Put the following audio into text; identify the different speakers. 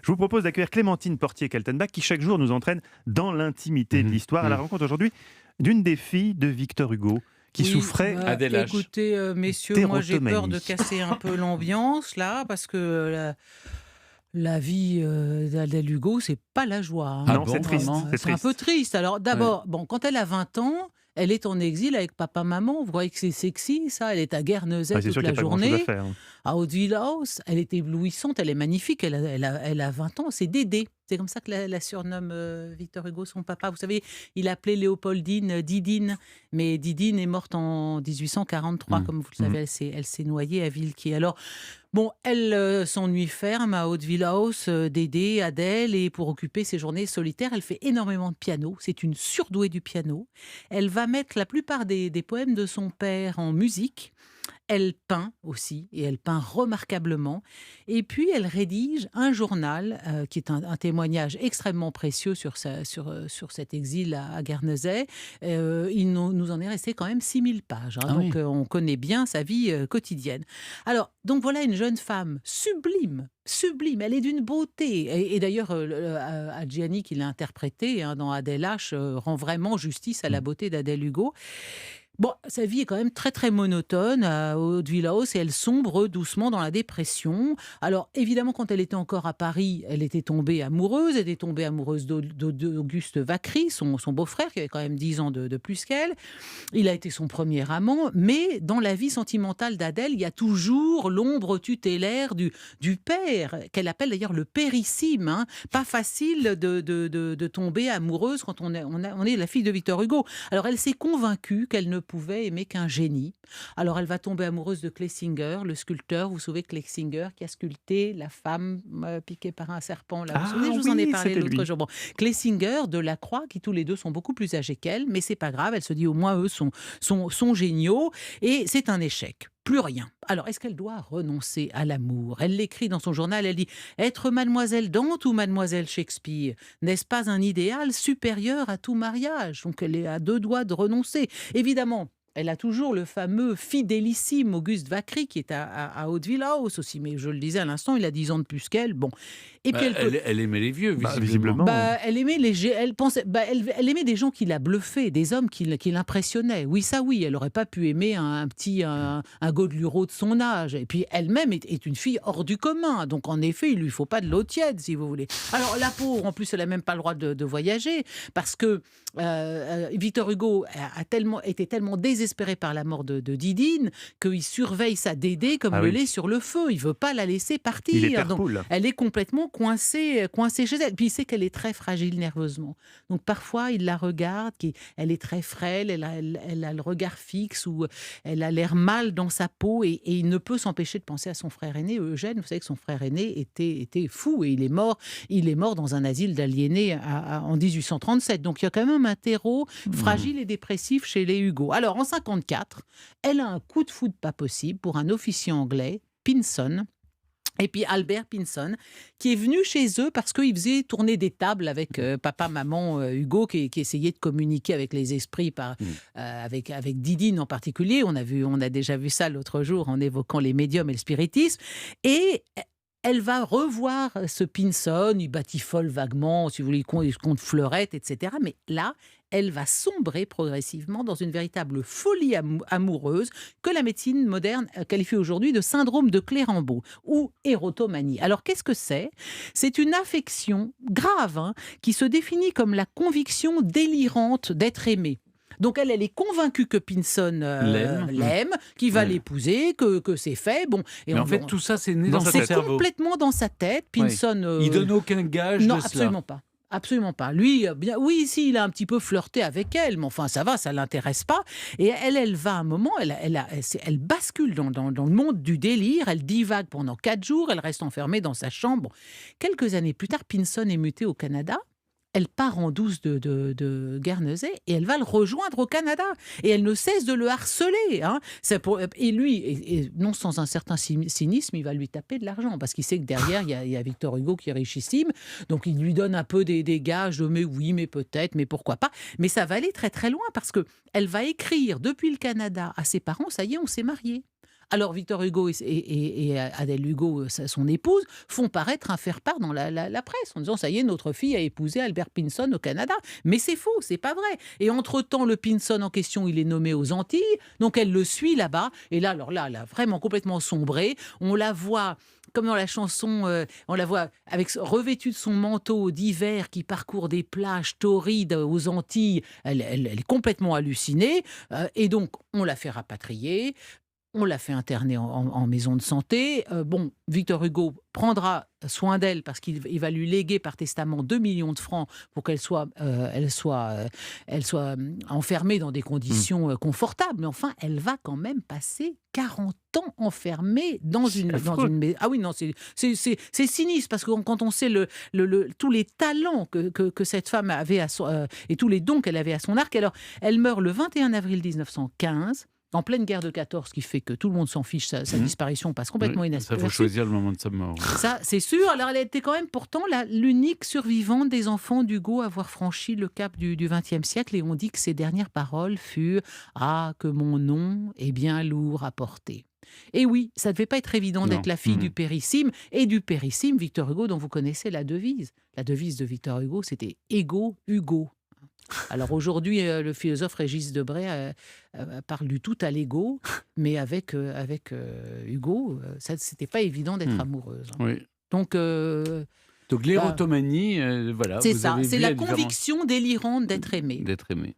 Speaker 1: Je vous propose d'accueillir Clémentine Portier-Kaltenbach qui chaque jour nous entraîne dans l'intimité de l'histoire à la rencontre aujourd'hui d'une des filles de Victor Hugo qui souffrait
Speaker 2: Adèle H.
Speaker 3: Écoutez, messieurs, moi j'ai peur de casser un peu l'ambiance là, parce que la vie d'Adèle Hugo, c'est pas la joie. Hein.
Speaker 1: Non, c'est triste.
Speaker 3: Vraiment.
Speaker 1: C'est
Speaker 3: C'est un
Speaker 1: triste.
Speaker 3: peu triste. Alors d'abord, quand elle a 20 ans, elle est en exil avec papa-maman. Vous voyez que c'est sexy, ça. Elle est à Guernesey
Speaker 1: C'est
Speaker 3: toute
Speaker 1: sûr qu'il
Speaker 3: la
Speaker 1: n'y a pas grand-chose à
Speaker 3: journée.
Speaker 1: faire.
Speaker 3: À Hauteville House, elle est éblouissante, elle est magnifique, elle a 20 ans, c'est Dédé. C'est comme ça que la surnomme Victor Hugo, son papa. Vous savez, il appelait Léopoldine Didine, mais Didine est morte en 1843, comme vous le savez, elle s'est noyée à Villequier. Alors, bon, elle s'ennuie ferme à Hauteville House, Dédé, Adèle, et pour occuper ses journées solitaires, elle fait énormément de piano. C'est une surdouée du piano. Elle va mettre la plupart des poèmes de son père en musique. Elle peint aussi, et elle peint remarquablement. Et puis, elle rédige un journal qui est un témoignage extrêmement précieux sur cet exil à Guernesey. Il nous en est resté quand même 6000 pages. Hein, donc, on connaît bien sa vie quotidienne. Alors, donc voilà une jeune femme sublime. Sublime, elle est d'une beauté. Et d'ailleurs, Adjiani, qui l'a interprétée dans Adèle H, rend vraiment justice à la beauté d'Adèle Hugo. Bon, sa vie est quand même très très monotone à Hauteville House et elle sombre doucement dans la dépression. Alors évidemment, quand elle était encore à Paris, elle était tombée amoureuse. Elle était tombée amoureuse d'Auguste Vacry, son beau-frère, qui avait quand même 10 ans de plus qu'elle. Il a été son premier amant, mais dans la vie sentimentale d'Adèle, il y a toujours l'ombre tutélaire du père, qu'elle appelle d'ailleurs le périssime. Hein. Pas facile de tomber amoureuse quand on est la fille de Victor Hugo. Alors elle s'est convaincue qu'elle ne pouvait aimer qu'un génie. Alors elle va tomber amoureuse de Clesinger, le sculpteur. Vous vous souvenez Clesinger qui a sculpté la femme piquée par un serpent. Là. Vous vous souvenez, je vous en ai parlé l'autre jour. Bon, Clesinger, Delacroix, qui tous les deux sont beaucoup plus âgés qu'elle, mais c'est pas grave. Elle se dit au moins eux sont géniaux et c'est un échec. Plus rien. Alors, est-ce qu'elle doit renoncer à l'amour ? Elle l'écrit dans son journal, elle dit « Être mademoiselle Dante ou mademoiselle Shakespeare, n'est-ce pas un idéal supérieur à tout mariage ?» Donc, elle est à deux doigts de renoncer. Évidemment, elle a toujours le fameux fidélissime Auguste Vacry qui est à Hauteville House aussi. Mais je le disais à l'instant, il a 10 ans de plus qu'elle. Bon. Et puis
Speaker 2: elle aimait les vieux, visiblement.
Speaker 3: Elle aimait elle aimait des gens qui la bluffaient, des hommes qui l'impressionnaient. Oui, ça oui, elle n'aurait pas pu aimer un Gaudeluro de son âge. Et puis elle-même est une fille hors du commun. Donc en effet, il lui faut pas de l'eau tiède, si vous voulez. Alors la pauvre, en plus, elle n'a même pas le droit de voyager parce que Victor Hugo était tellement désespéré par la mort de Didine qu'il surveille sa Dédé comme le lait sur le feu. Il veut pas la laisser partir.
Speaker 1: Il est père-poule.
Speaker 3: Donc, elle est complètement coincée chez elle. Puis il sait qu'elle est très fragile nerveusement. Donc parfois, il la regarde, elle est très frêle, elle a le regard fixe ou elle a l'air mal dans sa peau et il ne peut s'empêcher de penser à son frère aîné, Eugène. Vous savez que son frère aîné était fou et il est mort dans un asile d'aliénés en 1837. Donc il y a quand même un terreau fragile et dépressif chez les Hugo. Alors en 1954, elle a un coup de foudre pas possible pour un officier anglais, Pinson. Et puis Albert Pinson, qui est venu chez eux parce qu'il faisait tourner des tables avec papa, maman, Hugo, qui essayait de communiquer avec les esprits, avec Didine en particulier. On a déjà vu ça l'autre jour en évoquant les médiums et le spiritisme. Et elle va revoir ce Pinson, il batifole vaguement, si vous voulez, il compte fleurettes, etc. Mais là, elle va sombrer progressivement dans une véritable folie amoureuse que la médecine moderne qualifie aujourd'hui de syndrome de Clérambault ou érotomanie. Alors qu'est-ce que c'est ? C'est une affection grave qui se définit comme la conviction délirante d'être aimée. Donc elle est convaincue que Pinson l'aime, qu'il va l'épouser, que c'est fait. Bon,
Speaker 2: et mais en fait, tout ça, c'est né dans son cerveau.
Speaker 3: C'est complètement dans sa tête. Pinson.
Speaker 2: Il donne aucun gage
Speaker 3: non,
Speaker 2: de cela.
Speaker 3: Absolument pas. Absolument pas. Lui, oui, si, il a un petit peu flirté avec elle, mais enfin, ça va, ça l'intéresse pas. Et elle va à un moment, elle bascule dans le monde du délire, elle divague pendant 4 jours, elle reste enfermée dans sa chambre. Quelques années plus tard, Pinson est muté au Canada. Elle part en douce de Guernesey et elle va le rejoindre au Canada. Et elle ne cesse de le harceler. Hein. Et lui, et non sans un certain cynisme, il va lui taper de l'argent parce qu'il sait que derrière, il y a Victor Hugo qui est richissime. Donc, il lui donne un peu des gages de « mais oui, mais peut-être, mais pourquoi pas ». Mais ça va aller très très loin parce qu'elle va écrire depuis le Canada à ses parents « ça y est, on s'est mariés ». Alors Victor Hugo et Adèle Hugo, son épouse, font paraître un faire-part dans la presse en disant ça y est, notre fille a épousé Albert Pinson au Canada. Mais c'est faux, c'est pas vrai. Et entre-temps, le Pinson en question, il est nommé aux Antilles, donc elle le suit là-bas. Et là, alors là, elle a vraiment complètement sombré. On la voit comme dans la chanson, on la voit revêtue de son manteau d'hiver qui parcourt des plages torrides aux Antilles. Elle est complètement hallucinée. Et donc, on l'a fait rapatrier. On l'a fait interner en maison de santé. Victor Hugo prendra soin d'elle parce qu'il va lui léguer par testament 2 millions de francs pour qu'elle soit enfermée dans des conditions confortables. Mais enfin, elle va quand même passer 40 ans enfermée dans une maison. Ah oui, non, c'est sinistre parce que quand on sait tous les talents que cette femme avait et tous les dons qu'elle avait à son arc. Alors, elle meurt le 21 avril 1915. En pleine guerre de 14, qui fait que tout le monde s'en fiche, sa disparition passe complètement inaperçue.
Speaker 2: Ça, faut choisir le moment de sa mort.
Speaker 3: Ça, c'est sûr. Alors, elle était quand même pourtant l'unique survivante des enfants d'Hugo à avoir franchi le cap du XXe siècle. Et on dit que ses dernières paroles furent « Ah, que mon nom est bien lourd à porter ». Et oui, ça ne devait pas être évident d'être la fille du périssime. Et du périssime, Victor Hugo, dont vous connaissez la devise. La devise de Victor Hugo, c'était « Ego Hugo ». Alors aujourd'hui, le philosophe Régis Debray parle du tout à l'ego, mais avec Hugo, c'était pas évident d'être amoureuse.
Speaker 2: Oui.
Speaker 3: Donc
Speaker 2: l'érotomanie, voilà.
Speaker 3: C'est ça, c'est la conviction délirante d'être aimé.
Speaker 2: D'être aimé.